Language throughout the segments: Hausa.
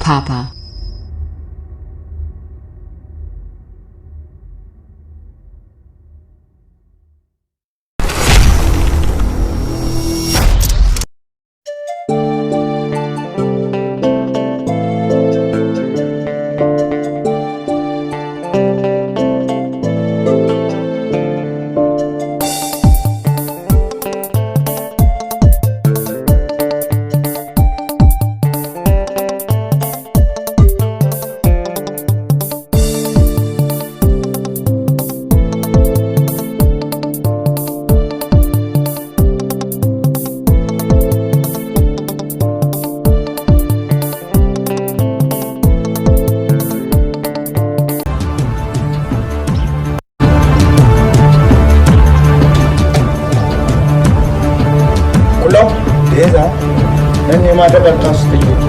Papa. Nan ne ma dabar tasu take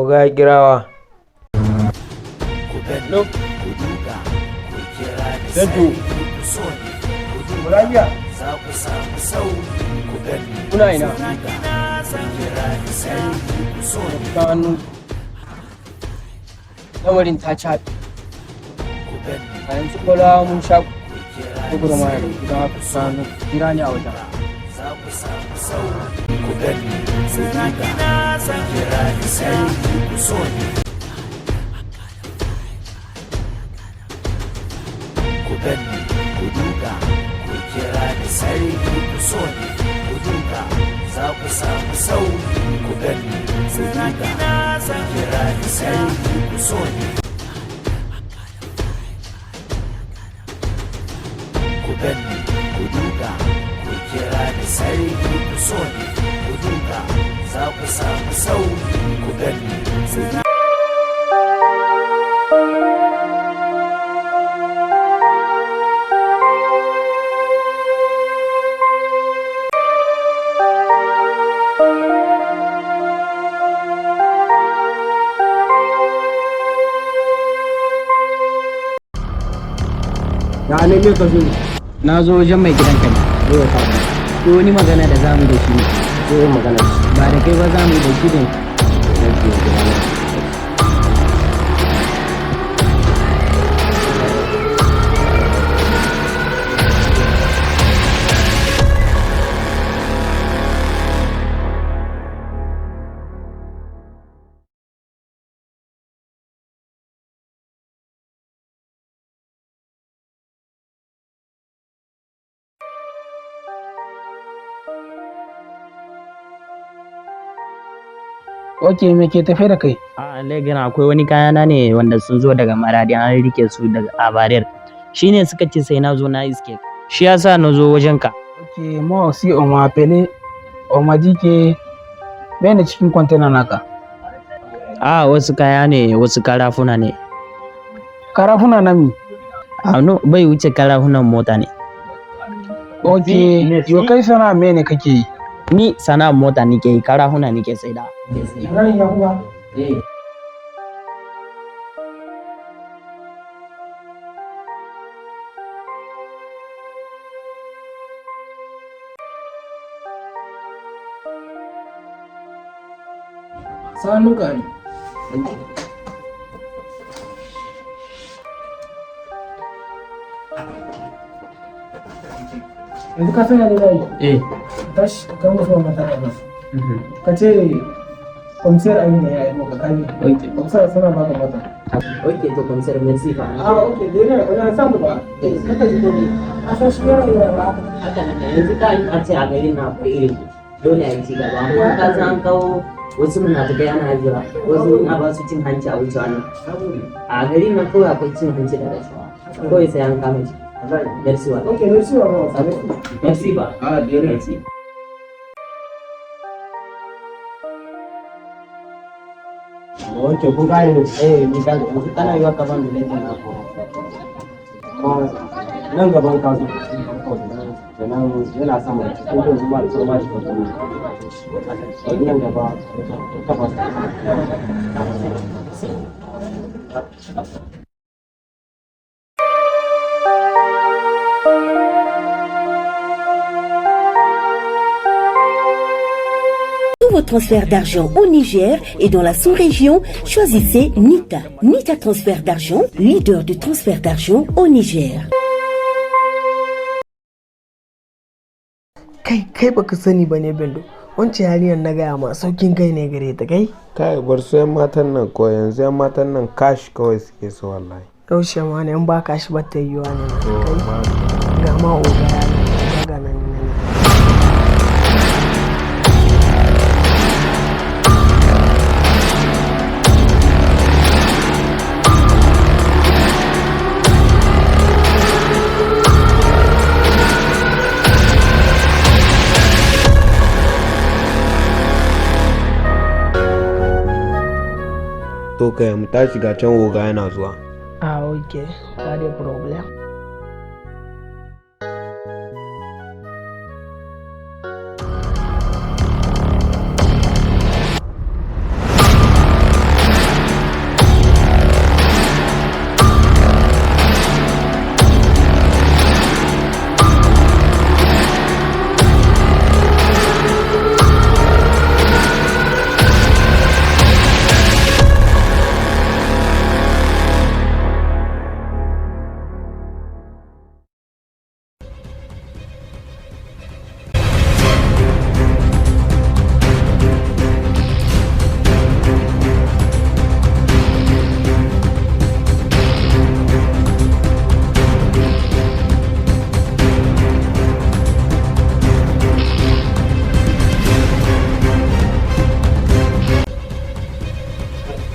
ga girawa no Dadu Murayya kuna ina kanu lamarin ta caɓe a yanzu kola mun sha kubura ma yau idan aka sanu jira ne a wajen Ya ne ka zo? Na zo wajen mai gidanka ne. Yau ka. Ko wani magana da zamu da shi ne. Ko magana ba da kai ba zamu da shi ne. Ok, me ke tafe da kai? A Legan akwai wani kayana ne wanda sun zo daga Maradi an rike su daga Abariyar. Shi ne suka ce sai na zo na iske. Shi yasa na zo wajen ka. Ok, mo si o ma pele o ma dike bene cikin kwantena naka. A wasu kaya ne, wasu karafuna ne. Karafuna na mi? A no, bai wuce karafunan mota ne. Ok, yo kai sana mene kake yi? Ni sana'ar mota nike yi, karafuna nike saida. Sanu Gari. Yanzu ka sanya ne zai tashi kan musu wa mata ba. Ka ce kwamsiyar abin da ya yi maka kani. Kwamsiyar suna baka mata. Ok, to kwamsiyar merci fa. Ok, dai ne wani samu ba. Kaka ji ko ne. A san shi yana yi ba. Haka nan yanzu ka yi a ce a garin na akwai ilimi. Dole a yi ci gaba. Amma ka san an kawo wasu munafukai ana jira. Wasu na ba su cin hanci a wuce wannan. A garin nan kawai akwai cin hanci da rashawa. Kawai sai an kama shi. Merci wa. Ok, merci wa ba. Merci ba. Merci. Ok, kun gane ne? Ni gane. Yanzu kana yi wa kaman da laifin na ko. Nan gaban kasu. Kenan yana sama cikin da zuwa da sauran shi ba ne. Nan gaba ta fasa. Pour vos transferts d'argent au Niger et dans la sous-région, choisissez NITA. NITA Transfert d'argent, leader de transfert d'argent au Niger. Kai baka sani ba ne Bello, wancan yariyar na gaya ma saukin kai ne gare ta kai? Kai bar su yan matan nan ko yanzu yan matan nan kashi kawai suke so wallahi. Yaushe ma ne in ba kashi ba ta yiwa ne kai? Ga ma oga ya daga nan ne. To kai mu tashi ga can oga yana zuwa. Ah, ok, pas de problème.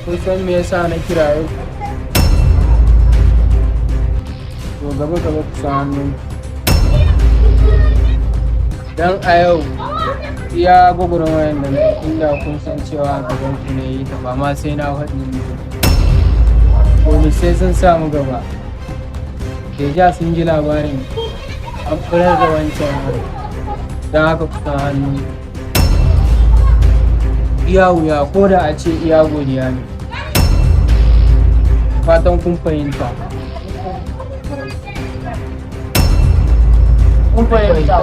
Kun san me yasa na kira yau? To gaba ku sa hannu. Dan a yau iya gwagwarmayar da na inda kun san cewa gaban ku ne yi ta ba ma sai na faɗi muku. Polisai sun samu gaba. Deja sun ji labarin an furar da wancan don haka ku sa hannu. Iya wuya ko da a ce iya godiya ne. Fatan kun fahimta. Kun fahimta.